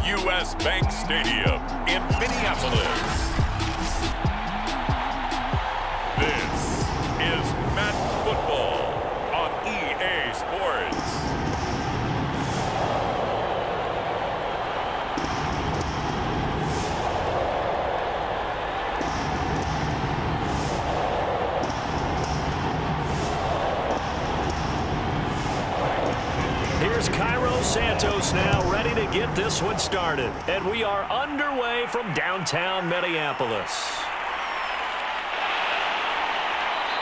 U.S. Bank Stadium in Minneapolis. This is Madden Football on EA Sports. Here's Cairo Santos now ready to get this one started. And we are underway from downtown Minneapolis.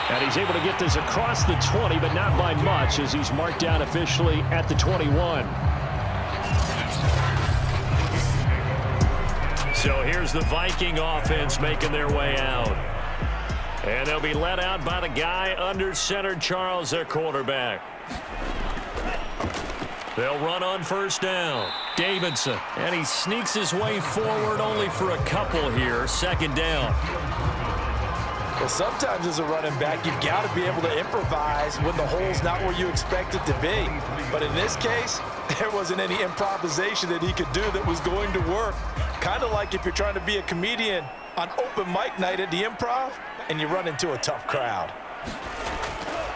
And he's able to get this across the 20, but not by much as he's marked down officially at the 21. So here's the Viking offense making their way out. And they'll be led out by the guy under center, Charles, their quarterback. They'll run on first down. Davidson. And he sneaks his way forward only for a couple here. Second down. Well, sometimes as a running back, you've got to be able to improvise when the hole's not where you expect it to be. But in this case, there wasn't any improvisation that he could do that was going to work. Kind of like if you're trying to be a comedian on open mic night at the Improv and you run into a tough crowd.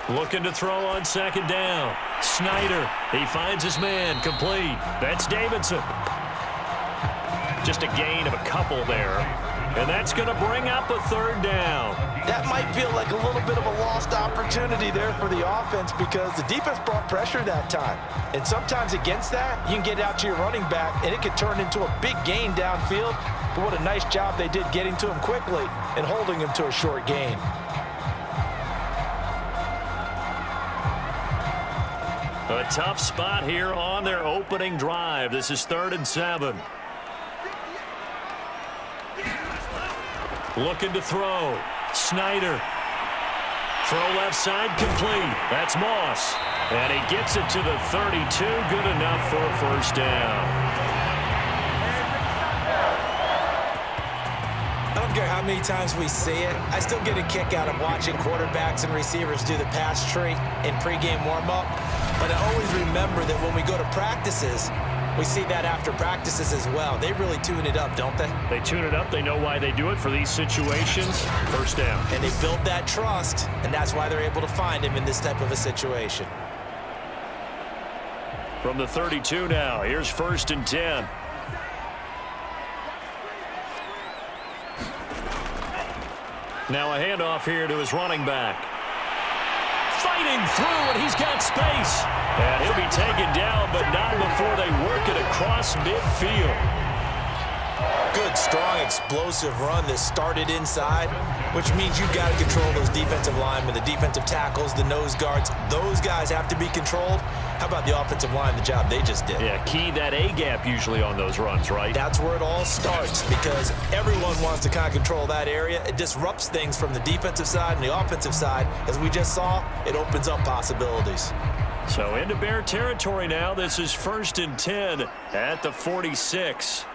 Looking to throw on second down. Snyder, he finds his man, complete. That's Davidson. Just a gain of a couple there. And that's going to bring up a third down. That might feel like a little bit of a lost opportunity there for the offense because the defense brought pressure that time. And sometimes against that, you can get out to your running back, and it could turn into a big gain downfield. But what a nice job they did getting to him quickly and holding him to a short gain. A tough spot here on their opening drive. This is 3rd and 7. Looking to throw. Snyder. Throw left side complete. That's Moss. And he gets it to the 32. Good enough for a first down. I don't care how many times we see it. I still get a kick out of watching quarterbacks and receivers do the pass tree in pregame warm-up. But I always remember that when we go to practices, we see that after practices as well. They really tune it up, don't they? They tune it up. They know why they do it for these situations. First down. And they build that trust, and that's why they're able to find him in this type of a situation. From the 32 now, here's 1st and 10. Now a handoff here to his running back. Fighting through, and he's got space. And he'll be taken down, but not before they work it across midfield. Good, strong, explosive run that started inside, which means you've got to control those defensive linemen, the defensive tackles, the nose guards. Those guys have to be controlled. How about the offensive line, the job they just did? Yeah, key that A-gap usually on those runs, right? That's where it all starts because everyone wants to kind of control that area. It disrupts things from the defensive side and the offensive side. As we just saw, it opens up possibilities. So into Bear territory now. This is 1st and 10 at the 46.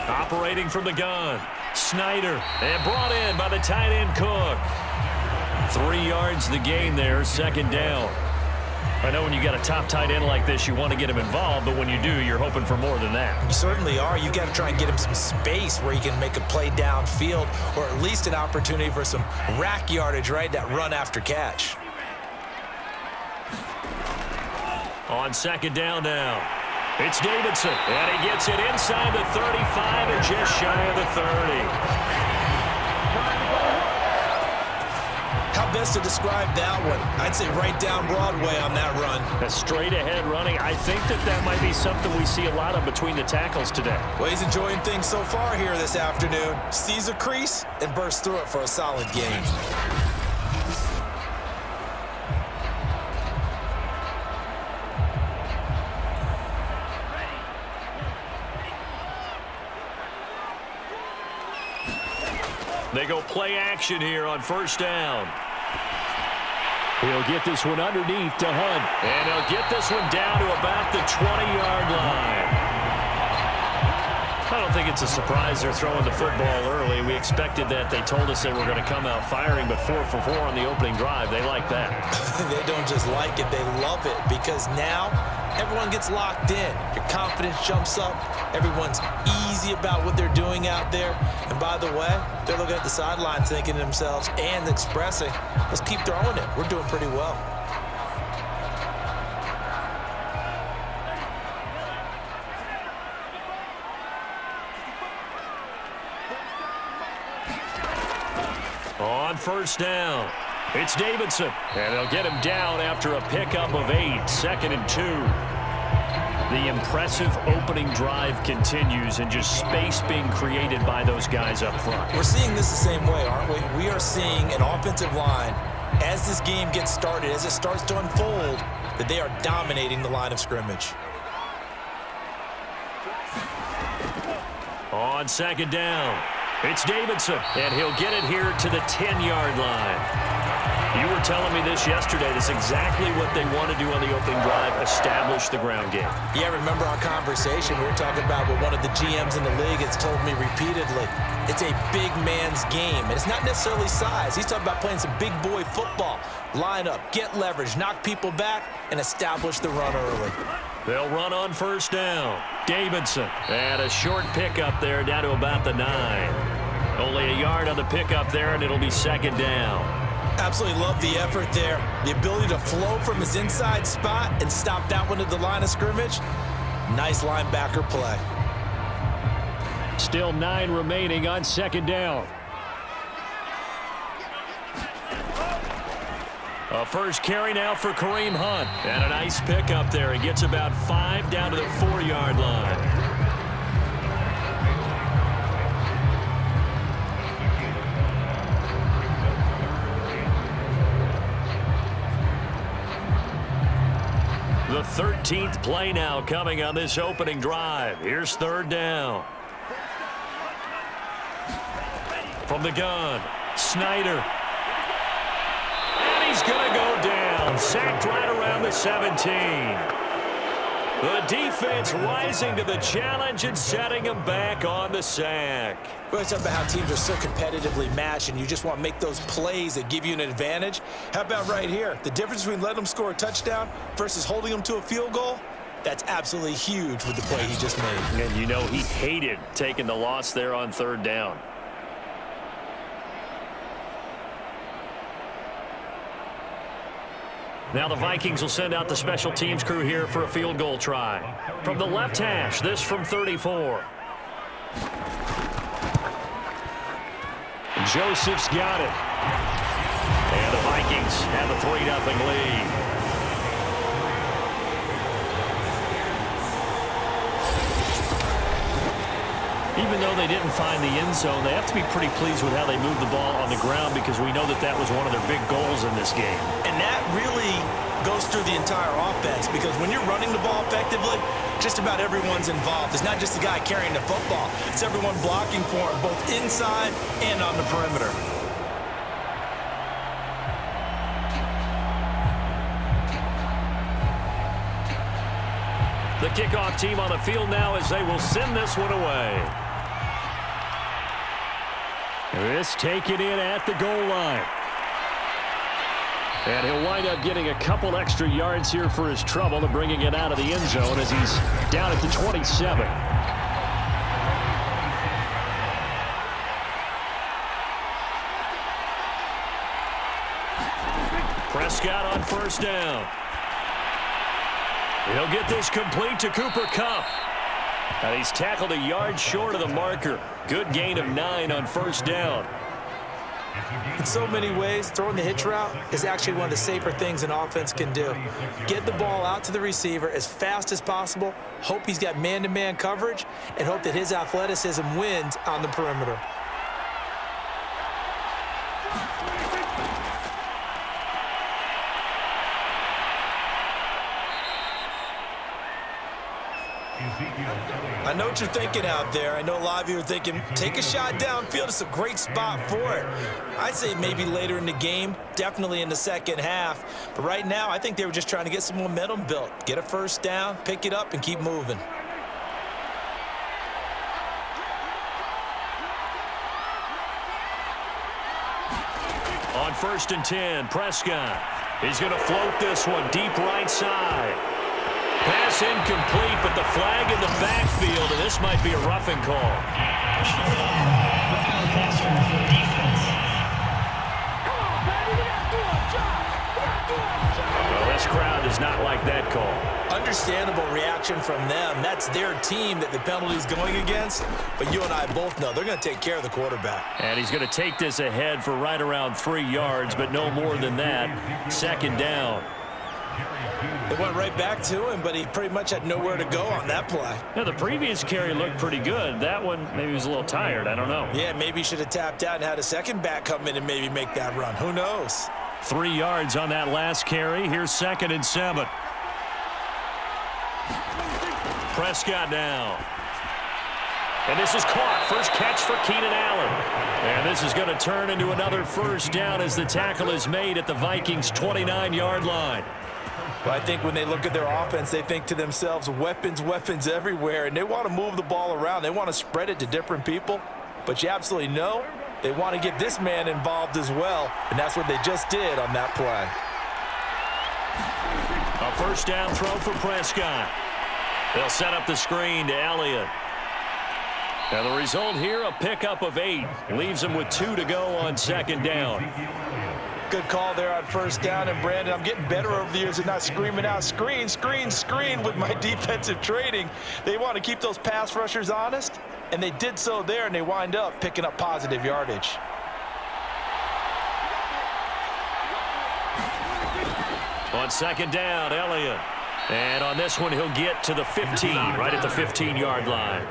Operating from the gun. Snyder, and brought in by the tight end Cook. 3 yards the gain there, 2nd down. I know when you got a top tight end like this, you want to get him involved, but when you do, you're hoping for more than that. You certainly are. You got to try and get him some space where he can make a play downfield or at least an opportunity for some rack yardage, right? That run after catch. On 2nd down now. It's Davidson, and he gets it inside the 35 and just shy of the 30. How best to describe that one? I'd say right down Broadway on that run. A straight-ahead running. I think that might be something we see a lot of between the tackles today. Well, he's enjoying things so far here this afternoon. Sees a crease and bursts through it for a solid gain. They go play action here on 1st down. He'll get this one underneath to Hunt. And he'll get this one down to about the 20-yard line. I don't think it's a surprise they're throwing the football early. We expected that. They told us they were going to come out firing, but 4 for 4 on the opening drive. They like that. They don't just like it, they love it, because now everyone gets locked in. Your confidence jumps up. Everyone's easy about what they're doing out there. And by the way, they're looking at the sideline thinking to themselves and expressing, let's keep throwing it. We're doing pretty well. On first down, it's Davidson, and they'll get him down after a pickup of 8, 2nd and 2. The impressive opening drive continues, and just space being created by those guys up front. We're seeing this the same way, aren't we? We are seeing an offensive line, as this game gets started, as it starts to unfold, that they are dominating the line of scrimmage. On 2nd down, it's Davidson, and he'll get it here to the 10-yard line. You were telling me this yesterday. That's exactly what they want to do on the opening drive, establish the ground game. Yeah, remember our conversation. We were talking about what one of the GMs in the league has told me repeatedly. It's a big man's game, and it's not necessarily size. He's talking about playing some big boy football. Line up, get leverage, knock people back, and establish the run early. They'll run on first down. Davidson, and a short pickup there down to about the 9. Only a yard on the pickup there, and it'll be 2nd down. Absolutely love the effort there. The ability to flow from his inside spot and stop that one at the line of scrimmage. Nice linebacker play. Still 9 remaining on 2nd down. A first carry now for Kareem Hunt. And a nice pickup there. He gets about 5 down to the 4-yard line. The 13th play now coming on this opening drive. Here's 3rd down. From the gun, Snyder. And he's going to go down. Sacked right around the 17. The defense rising to the challenge and setting him back on the sack. We're talking about how teams are so competitively matched and you just want to make those plays that give you an advantage. How about right here? The difference between letting them score a touchdown versus holding them to a field goal? That's absolutely huge with the play he just made. And you know he hated taking the loss there on 3rd down. Now the Vikings will send out the special teams crew here for a field goal try. From the left hash, this from 34. Joseph's got it. And the Vikings have a 3-0 lead. Even though they didn't find the end zone, they have to be pretty pleased with how they moved the ball on the ground, because we know that that was one of their big goals in this game. And that really goes through the entire offense, because when you're running the ball effectively, just about everyone's involved. It's not just the guy carrying the football. It's everyone blocking for him, both inside and on the perimeter. The kickoff team on the field now as they will send this one away. This taken in at the goal line. And he'll wind up getting a couple extra yards here for his trouble to bringing it out of the end zone as he's down at the 27. Prescott on first down. He'll get this complete to Cooper Kupp. And he's tackled a yard short of the marker. Good gain of 9 on first down. In so many ways, throwing the hitch route is actually one of the safer things an offense can do. Get the ball out to the receiver as fast as possible, hope he's got man-to-man coverage, and hope that his athleticism wins on the perimeter. I know what you're thinking out there. I know a lot of you are thinking, take a shot downfield. It's a great spot for it. I'd say maybe later in the game, definitely in the second half. But right now, I think they were just trying to get some momentum built. Get a first down, pick it up, and keep moving. on 1st and 10. Prescott. He's going to float this one deep right side. Pass incomplete, but the flag in the backfield, and this might be a roughing call. Well, this crowd does not like that call. Understandable reaction from them. That's their team that the penalty's going against. But you and I both know they're going to take care of the quarterback. And he's going to take this ahead for right around 3 yards, but no more than that. 2nd down. They went right back to him, but he pretty much had nowhere to go on that play. Now, the previous carry looked pretty good. That one, maybe he was a little tired. I don't know. Yeah, maybe he should have tapped out and had a second back come in and maybe make that run. Who knows? 3 yards on that last carry. Here's 2nd and 7. Prescott now. And this is caught. First catch for Keenan Allen. And this is going to turn into another first down as the tackle is made at the Vikings' 29-yard line. Well, I think when they look at their offense, they think to themselves, weapons, weapons everywhere, and they want to move the ball around. They want to spread it to different people. But you absolutely know they want to get this man involved as well, and that's what they just did on that play. A first down throw for Prescott. They'll set up the screen to Elliott. Now the result here, a pickup of 8. Leaves him with 2 to go on 2nd down. Good call there on 1st down, and Brandon, I'm getting better over the years and not screaming out, screen, screen, screen with my defensive training. They want to keep those pass rushers honest, and they did so there, and they wind up picking up positive yardage. On 2nd down, Elliott. And on this one, he'll get to the 15, right at the 15-yard line.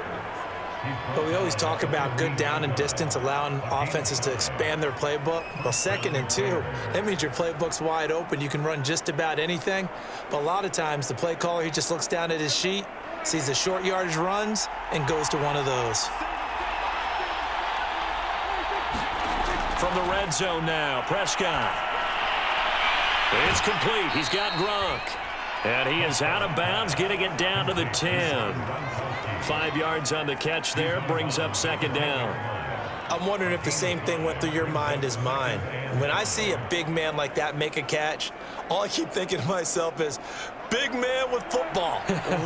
But we always talk about good down and distance, allowing offenses to expand their playbook. Well, 2nd and 2, that means your playbook's wide open. You can run just about anything. But a lot of times, the play caller, he just looks down at his sheet, sees the short yardage runs, and goes to one of those. From the red zone now, Prescott. It's complete. He's got Gronk. And he is out of bounds, getting it down to the 10. 5 yards on the catch there, brings up 2nd down. I'm wondering if the same thing went through your mind as mine. When I see a big man like that make a catch, all I keep thinking to myself is, big man with football.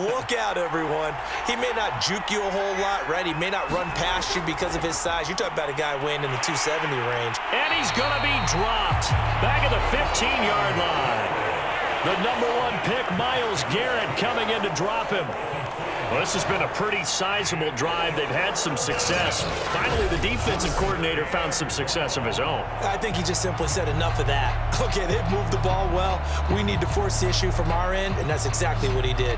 Look out, everyone. He may not juke you a whole lot, right? He may not run past you because of his size. You're talking about a guy weighing in the 270 range. And he's going to be dropped back at the 15-yard line. The #1 pick, Myles Garrett, coming in to drop him. Well, this has been a pretty sizable drive. They've had some success. Finally, the defensive coordinator found some success of his own. I think he just simply said enough of that. Okay, they've moved the ball well. We need to force the issue from our end, and that's exactly what he did.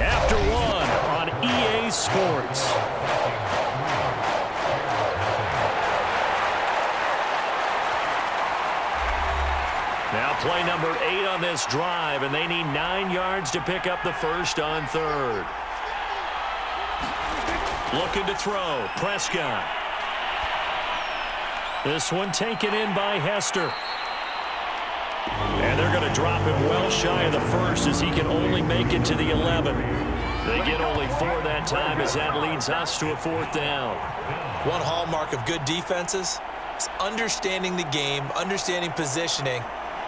After 1 on EA Sports. Now play number 8 on this drive, and they need 9 yards to pick up the first on 3rd. Looking to throw, Prescott. This one taken in by Hester. And they're going to drop him well shy of the first as he can only make it to the 11. They get only 4 that time as that leads us to a 4th down. One hallmark of good defenses is understanding the game, understanding positioning,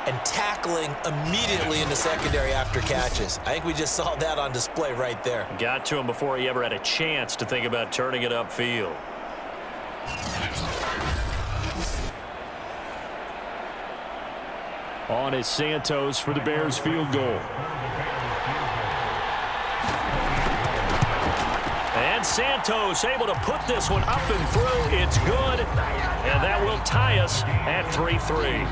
and tackling immediately in the secondary after catches. I think we just saw that on display right there. Got to him before he ever had a chance to think about turning it upfield. On is Santos for the Bears field goal. And Santos able to put this one up and through. It's good. And that will tie us at 3-3.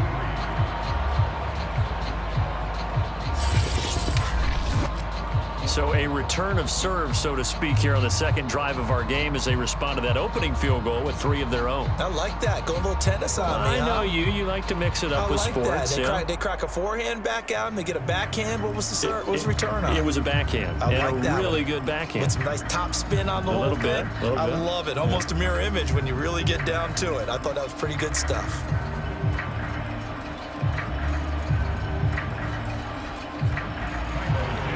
So a return of serve, so to speak, here on the second drive of our game as they respond to that opening field goal with 3 of their own. I like that. Go a little tennis on me, I know you. You like to mix it up with sports. They crack a forehand back out and they get a backhand. What was the serve? What was the return on? It was a backhand. I like that. Really good backhand. With some nice top spin on the whole thing. I love it. Almost a mirror image when you really get down to it. I thought that was pretty good stuff.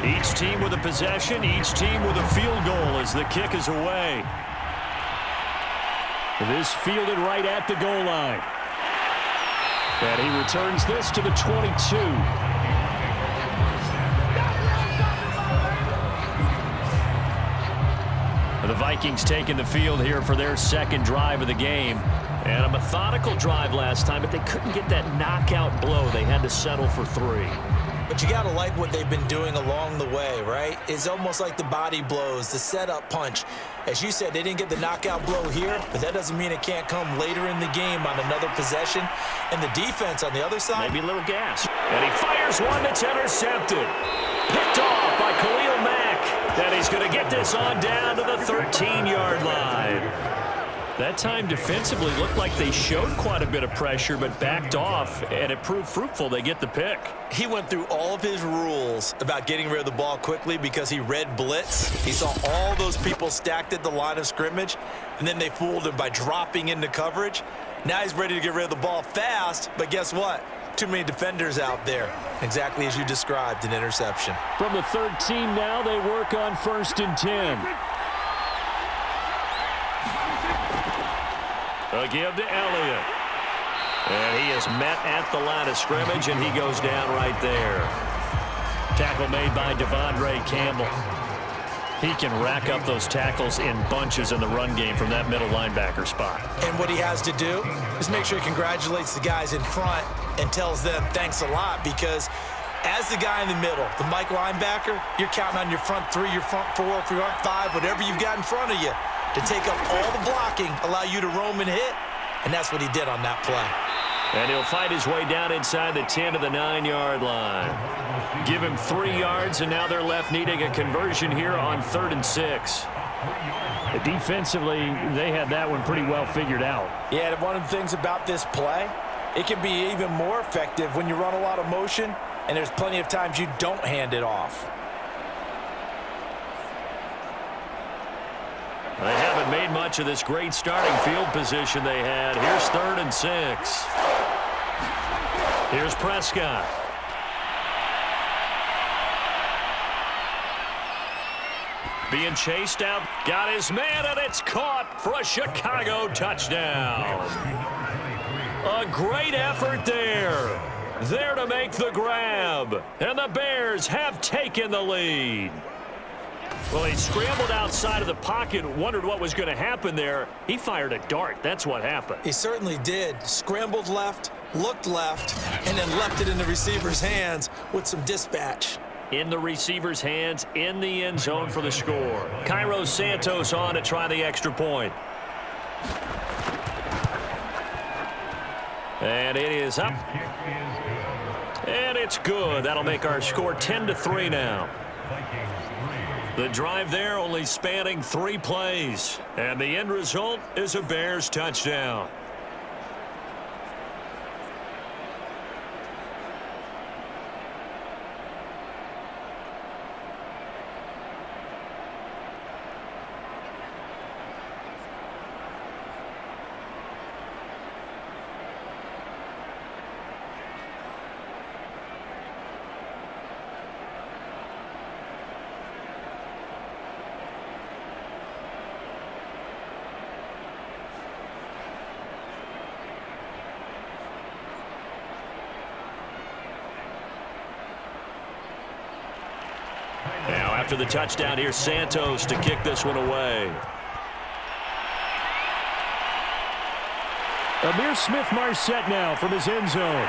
Each team with a possession, each team with a field goal as the kick is away. This fielded right at the goal line. And he returns this to the 22. The Vikings taking the field here for their second drive of the game. And a methodical drive last time, but they couldn't get that knockout blow. They had to settle for 3. But you got to like what they've been doing along the way, right? It's almost like the body blows, the setup punch. As you said, they didn't get the knockout blow here, but that doesn't mean it can't come later in the game on another possession. And the defense on the other side. Maybe a little gas. And he fires one that's intercepted. Picked off by Khalil Mack. And he's going to get this on down to the 13-yard line. That time defensively looked like they showed quite a bit of pressure but backed off, and it proved fruitful. They get the pick. He went through all of his rules about getting rid of the ball quickly because he read blitz. He saw all those people stacked at the line of scrimmage, and then they fooled him by dropping into coverage. Now he's ready to get rid of the ball fast, but guess what? Too many defenders out there. Exactly as you described, an interception. From the 13 now, they work on 1st and 10. A give to Elliott. And he is met at the line of scrimmage, and he goes down right there. Tackle made by Devondre Campbell. He can rack up those tackles in bunches in the run game from that middle linebacker spot. And what he has to do is make sure he congratulates the guys in front and tells them thanks a lot, because as the guy in the middle, the Mike linebacker, you're counting on your front 3, your front 4, your front 5, whatever you've got in front of you, to take up all the blocking, allow you to roam and hit, and that's what he did on that play. And he'll fight his way down inside the 10 to the 9-yard line. Give him 3 yards, and now they're left needing a conversion here on 3rd and 6. Defensively, they had that one pretty well figured out. Yeah, and one of the things about this play, it can be even more effective when you run a lot of motion, and there's plenty of times you don't hand it off. They haven't made much of this great starting field position they had. Here's 3rd and 6. Here's Prescott. Being chased out. Got his man, and it's caught for a Chicago touchdown. A great effort there. There to make the grab. And the Bears have taken the lead. Well, he scrambled outside of the pocket, wondered what was going to happen there. He fired a dart. That's what happened. He certainly did. Scrambled left, looked left, and then left it in the receiver's hands with some dispatch. In the receiver's hands, in the end zone for the score. Cairo Santos on to try the extra point. And it is up. And it's good. That'll make our score 10-3 now. The drive there only spanning 3 plays. And the end result is a Bears touchdown. Now after the touchdown, here's Santos to kick this one away. Amir Smith-Marset now from his end zone.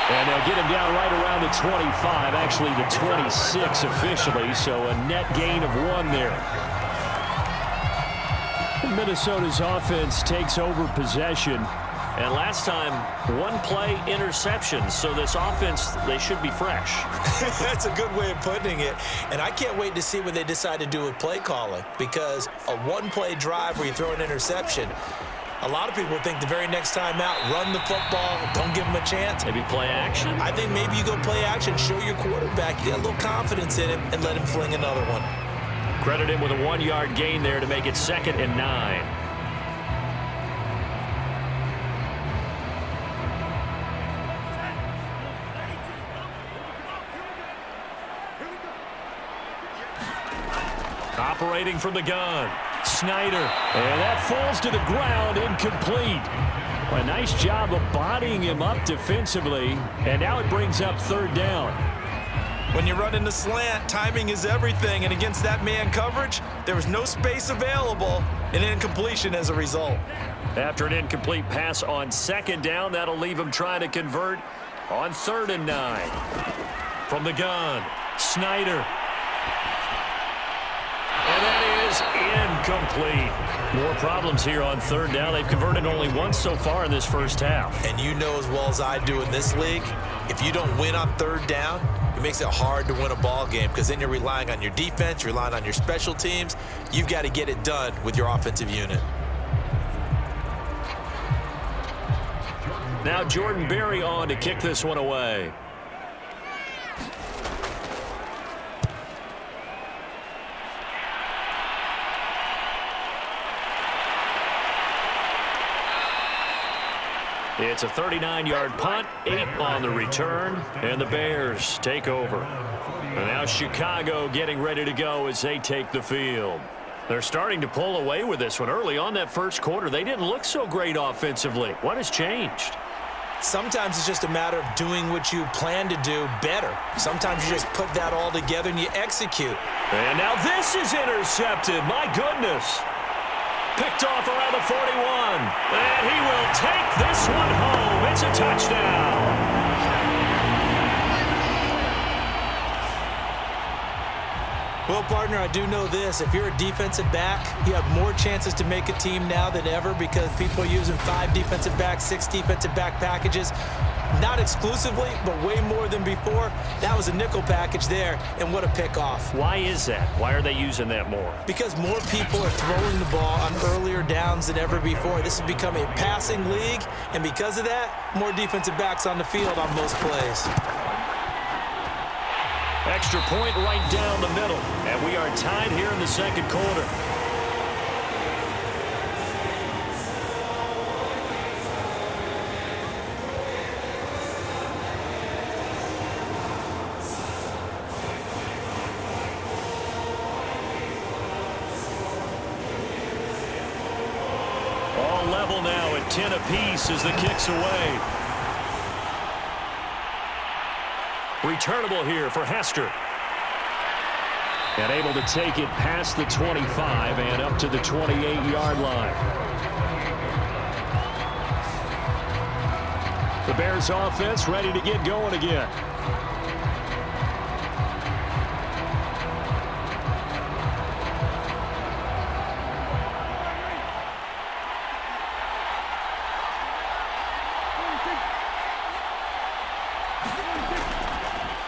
And they'll get him down right around the 25, actually the 26 officially, so a net gain of 1 there. Minnesota's offense takes over possession. And last time, one play interception. So this offense, they should be fresh. That's a good way of putting it. And I can't wait to see what they decide to do with play calling, because a one-play drive where you throw an interception, a lot of people think the very next time out, run the football, don't give them a chance. Maybe play action? I think maybe you go play action, show your quarterback, you got a little confidence in him, and let him fling another one. Credit him with a 1-yard gain there to make it 2nd and 9. Operating from the gun, Snyder, and that falls to the ground, incomplete. A nice job of bodying him up defensively, and now it brings up 3rd down. When you run in the slant, timing is everything, and against that man coverage, there was no space available, and incompletion as a result. After an incomplete pass on 2nd down, that'll leave him trying to convert on 3rd and 9. From the gun, Snyder. And that is incomplete. More problems here on 3rd down. They've converted only once so far in this first half. And you know as well as I do in this league, if you don't win on 3rd down, it makes it hard to win a ball game, because then you're relying on your defense, you're relying on your special teams. You've got to get it done with your offensive unit. Now Jordan Berry on to kick this one away. It's a 39-yard punt, 8 on the return, and the Bears take over. And now Chicago getting ready to go as they take the field. They're starting to pull away with this one. Early on that first quarter, they didn't look so great offensively. What has changed? Sometimes it's just a matter of doing what you plan to do better. Sometimes you just put that all together and you execute. And now this is intercepted. My goodness. Picked off around the 41. And he will take this one home. It's a touchdown. Well, partner, I do know this. If you're a defensive back, you have more chances to make a team now than ever, because people are using 5 defensive backs, 6 defensive back packages. Not exclusively, but way more than before. That was a nickel package there, and what a pickoff. Why is that? Why are they using that more? Because more people are throwing the ball on earlier downs than ever before. This has become a passing league, and because of that, more defensive backs on the field on most plays. Extra point right down the middle, and we are tied here in the second quarter. All level now at 10 apiece as the kick's away. Returnable here for Hester. And able to take it past the 25 and up to the 28-yard line. The Bears offense ready to get going again.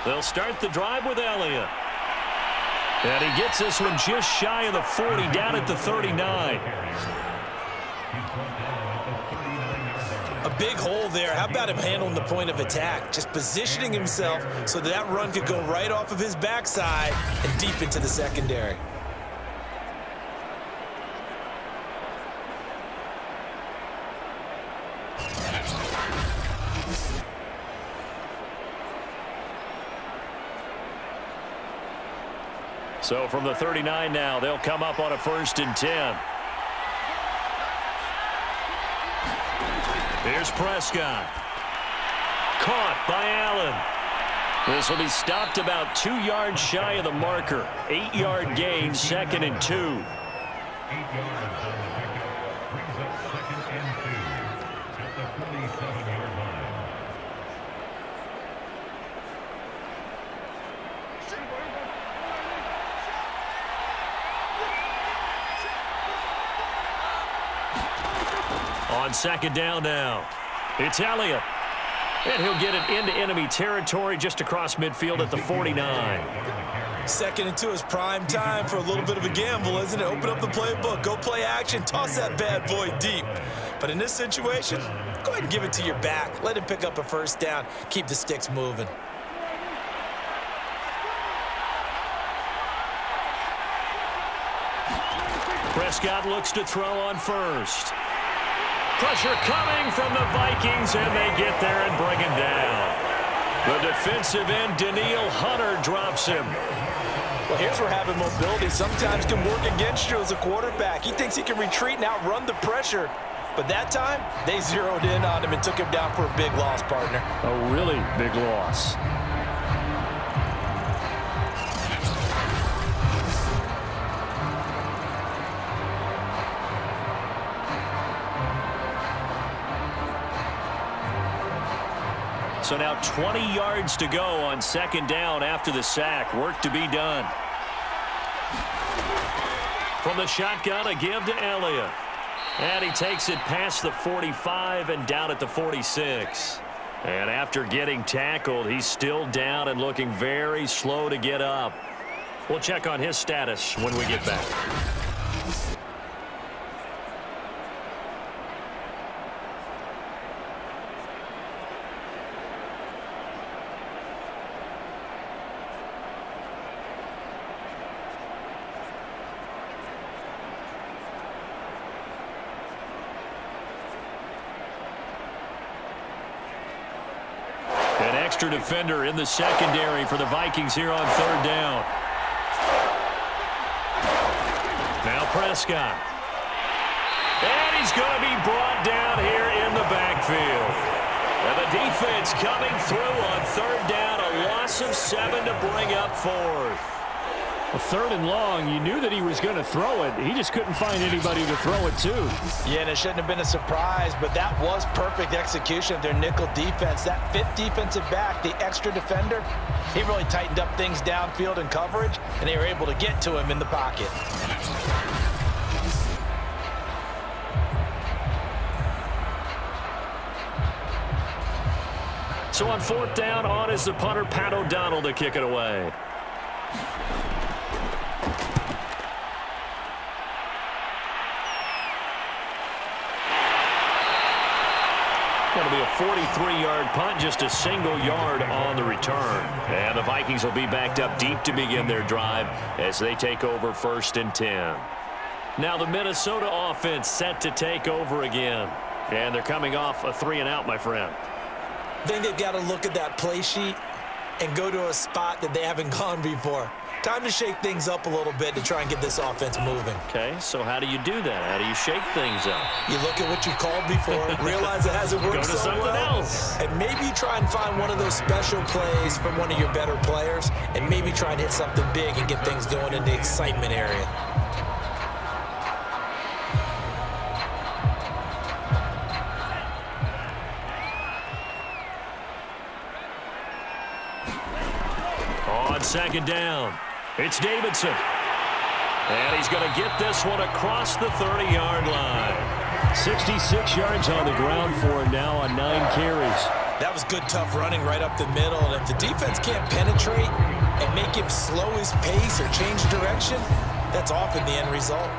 They'll start the drive with Elliott. And he gets this one just shy of the 40, down at the 39. A big hole there. How about him handling the point of attack? Just positioning himself so that run could go right off of his backside and deep into the secondary. So from the 39 now, they'll come up on a 1st and 10. Here's Prescott. Caught by Allen. This will be stopped about 2 yards shy of the marker. 8-yard gain, 2nd and 2. 8 yards. Brings up 2nd and 2 at the 47-yard line. On On second down now, it's Elliott. And he'll get it into enemy territory just across midfield at the 49. Second and 2 is prime time for a little bit of a gamble, isn't it? Open up the playbook, go play action, toss that bad boy deep. But in this situation, go ahead and give it to your back. Let him pick up a first down. Keep the sticks moving. Prescott looks to throw on first. Pressure coming from the Vikings, and they get there and bring him down. The defensive end, Danielle Hunter, drops him. Well, here's where having mobility sometimes can work against you as a quarterback. He thinks he can retreat and outrun the pressure. But that time, they zeroed in on him and took him down for a big loss, partner. A really big loss. So now 20 yards to go on second down after the sack. Work to be done. From the shotgun, a give to Elliott. And he takes it past the 45 and down at the 46. And after getting tackled, he's still down and looking very slow to get up. We'll check on his status when we get back. Extra defender in the secondary for the Vikings here on third down. Now Prescott. And he's going to be brought down here in the backfield. And the defense coming through on third down. A loss of 7 to bring up fourth. A third and long, you knew that he was going to throw it. He just couldn't find anybody to throw it to. Yeah, and it shouldn't have been a surprise, but that was perfect execution of their nickel defense. That fifth defensive back, the extra defender, he really tightened up things downfield in coverage, and they were able to get to him in the pocket. So on fourth down, on is the punter, Pat O'Donnell, to kick it away. Going to be a 43-yard punt, just a single yard on the return. And the Vikings will be backed up deep to begin their drive as they take over first and 10. Now the Minnesota offense set to take over again. And they're coming off a 3-and-out, my friend. I think they've got to look at that play sheet and go to a spot that they haven't gone before. Time to shake things up a little bit to try and get this offense moving. Okay, so how do you do that? How do you shake things up? You look at what you called before, realize it hasn't worked Go to so something well, else. and maybe try and find one of those special plays from one of your better players, and maybe try and hit something big and get things going in the excitement area. On second down, it's Davidson. And he's going to get this one across the 30-yard line. 66 yards on the ground for him now on 9 carries. That was good, tough running right up the middle. And if the defense can't penetrate and make him slow his pace or change direction, that's often the end result.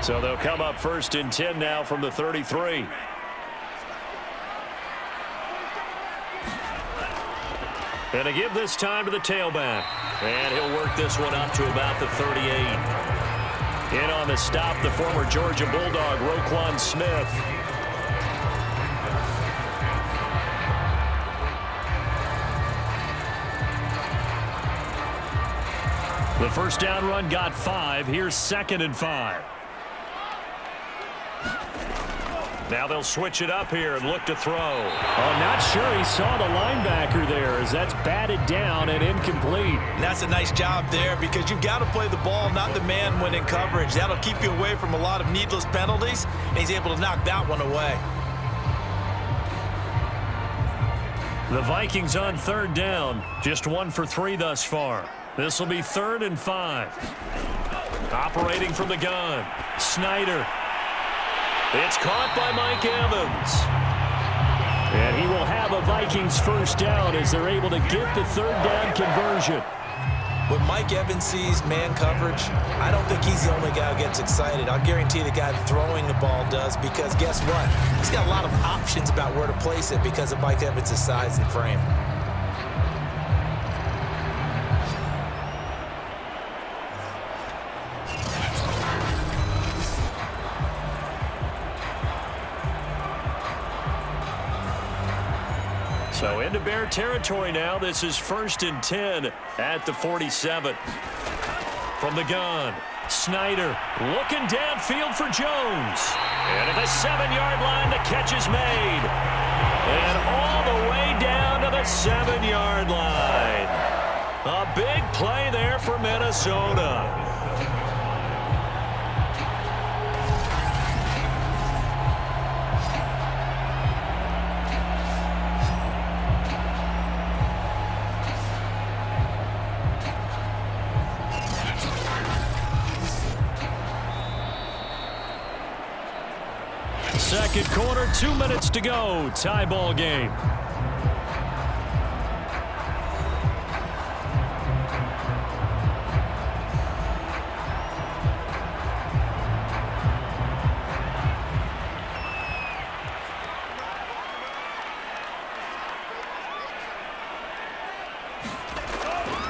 So they'll come up first and 10 now from the 33. And to give this time to the tailback. And he'll work this one up to about the 38. In on the stop, the former Georgia Bulldog, Roquan Smith. The first down run got 5. Here's 2nd and 5. Now they'll switch it up here and look to throw. Oh, not sure he saw the linebacker there as that's batted down and incomplete. And that's a nice job there because you've got to play the ball, not the man when in coverage. That'll keep you away from a lot of needless penalties, and he's able to knock that one away. The Vikings on third down. Just 1 for 3 thus far. This will be 3rd and 5. Operating from the gun. Snyder. It's caught by Mike Evans. And he will have a Vikings first down as they're able to get the 3rd down conversion. When Mike Evans sees man coverage, I don't think he's the only guy who gets excited. I'll guarantee the guy throwing the ball does, because guess what? He's got a lot of options about where to place it because of Mike Evans' size and frame. So into Bear territory now. This is 1st and 10 at the 47. From the gun, Snyder looking downfield for Jones. And at the 7-yard line, the catch is made. And all the way down to the 7-yard line. A big play there for Minnesota. Second quarter, 2 minutes to go. Tie ball game.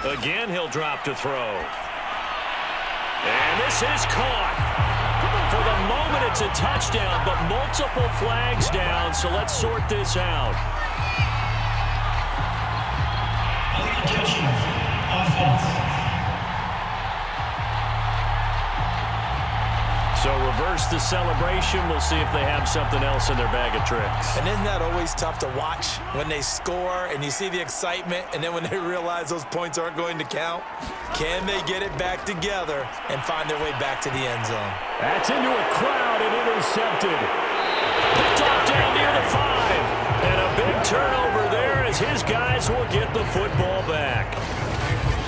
Again, he'll drop to throw. And this is caught. For the moment, it's a touchdown, but multiple flags down, so let's sort this out. So reverse the celebration. We'll see if they have something else in their bag of tricks. And isn't that always tough to watch when they score and you see the excitement, and then when they realize those points aren't going to count? Can they get it back together and find their way back to the end zone? That's into a crowd and intercepted. Picked off down near the 5. And a big turnover there as his guys will get the football back.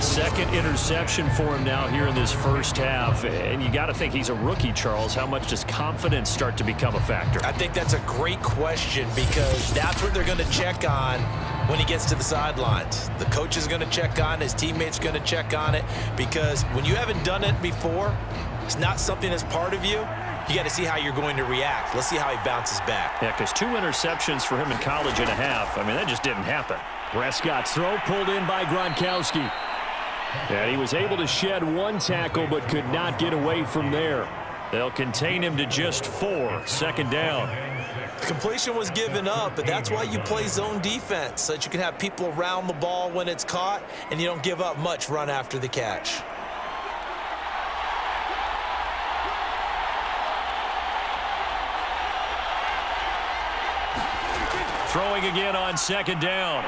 Second interception for him now here in this first half. And you got to think he's a rookie, Charles. How much does confidence start to become a factor? I think that's a great question, because that's what they're going to check on when he gets to the sidelines. The coach is going to check on it. His teammates going to check on it, because when you haven't done it before, it's not something that's part of you. You got to see how you're going to react. Let's see how he bounces back. Yeah, because 2 interceptions for him in college and a half. I mean, that just didn't happen. Prescott's throw pulled in by Gronkowski. And he was able to shed 1 tackle but could not get away from there. They'll contain him to just 4. Second down. Completion was given up, but that's why you play zone defense, so that you can have people around the ball when it's caught and you don't give up much run after the catch. Throwing again on second down.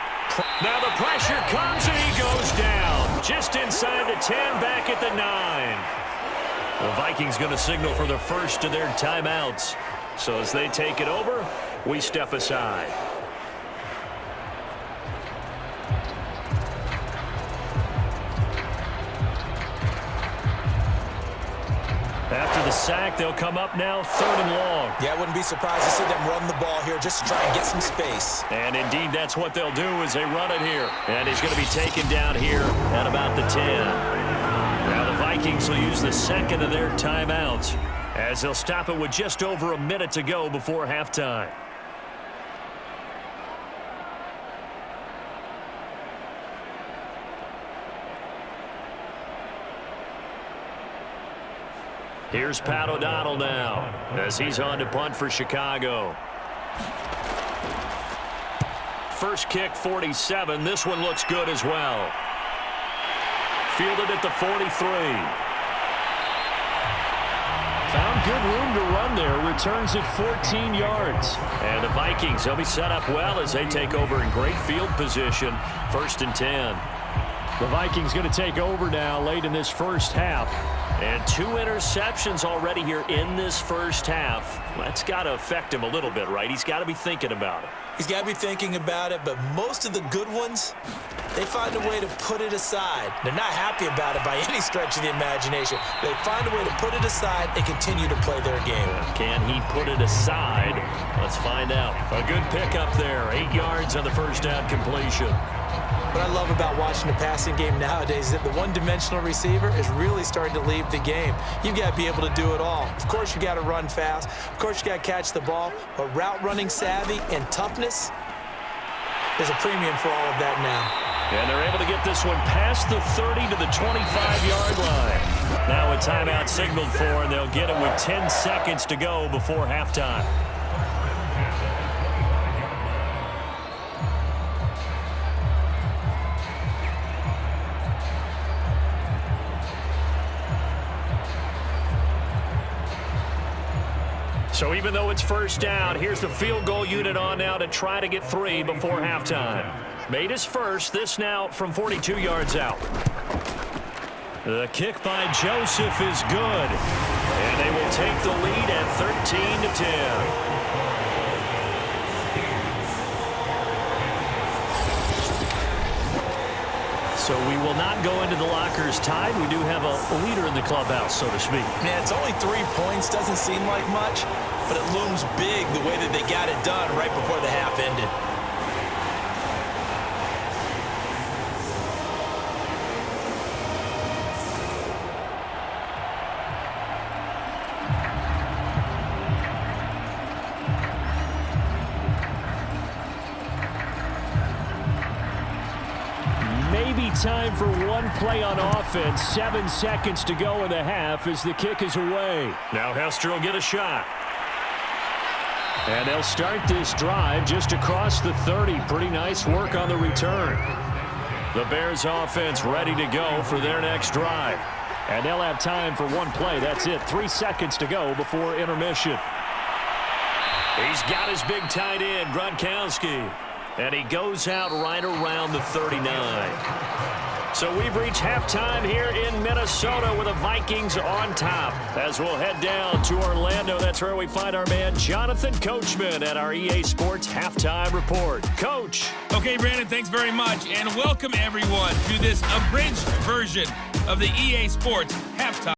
Now the pressure comes and he goes down. Just inside the 10, back at the 9. The Vikings going to signal for the first of their timeouts. So as they take it over, we step aside. After the sack, they'll come up now 3rd and long. Yeah, I wouldn't be surprised to see them run the ball here just to try and get some space. And indeed, that's what they'll do as they run it here. And he's going to be taken down here at about the 10. Now the Vikings will use the second of their timeouts as they'll stop it with just over a minute to go before halftime. Here's Pat O'Donnell now as he's on to punt for Chicago. First kick, 47. This one looks good as well. Fielded at the 43. Found good room to run there. Returns at 14 yards. And the Vikings, they'll be set up well as they take over in great field position. 1st and 10. The Vikings going to take over now late in this first half. And 2 interceptions already here in this first half. That's got to affect him a little bit, right? He's got to be thinking about it. He's got to be thinking about it, but most of the good ones, they find a way to put it aside. They're not happy about it by any stretch of the imagination. They find a way to put it aside and continue to play their game. Can he put it aside? Let's find out. A good pickup there. 8 yards on the first down completion. What I love about watching the passing game nowadays is that the one-dimensional receiver is really starting to leave the game. You've got to be able to do it all. Of course, you got to run fast. Of course, you got to catch the ball. But route running savvy and toughness, there's a premium for all of that now. And they're able to get this one past the 30 to the 25-yard line. Now a timeout signaled for, and they'll get it with 10 seconds to go before halftime. So even though it's first down, here's the field goal unit on now to try to get 3 before halftime. Made his first, this now from 42 yards out. The kick by Joseph is good. And they will take the lead at 13-10. So we will not go into the lockers tied. We do have a leader in the clubhouse, so to speak. Man, it's only 3 points. Doesn't seem like much, but it looms big the way that they got it done right before the half ended. Maybe time for one play on offense. 7 seconds to go in the half as the kick is away. Now Hester will get a shot. And they'll start this drive just across the 30. Pretty nice work on the return. The Bears offense ready to go for their next drive. And they'll have time for one play. That's it. 3 seconds to go before intermission. He's got his big tight end, Gronkowski. And he goes out right around the 39. So we've reached halftime here in Minnesota with the Vikings on top. As we'll head down to Orlando, that's where we find our man Jonathan Coachman at our EA Sports Halftime Report. Coach. Okay, Brandon, thanks very much. And welcome, everyone, to this abridged version of the EA Sports Halftime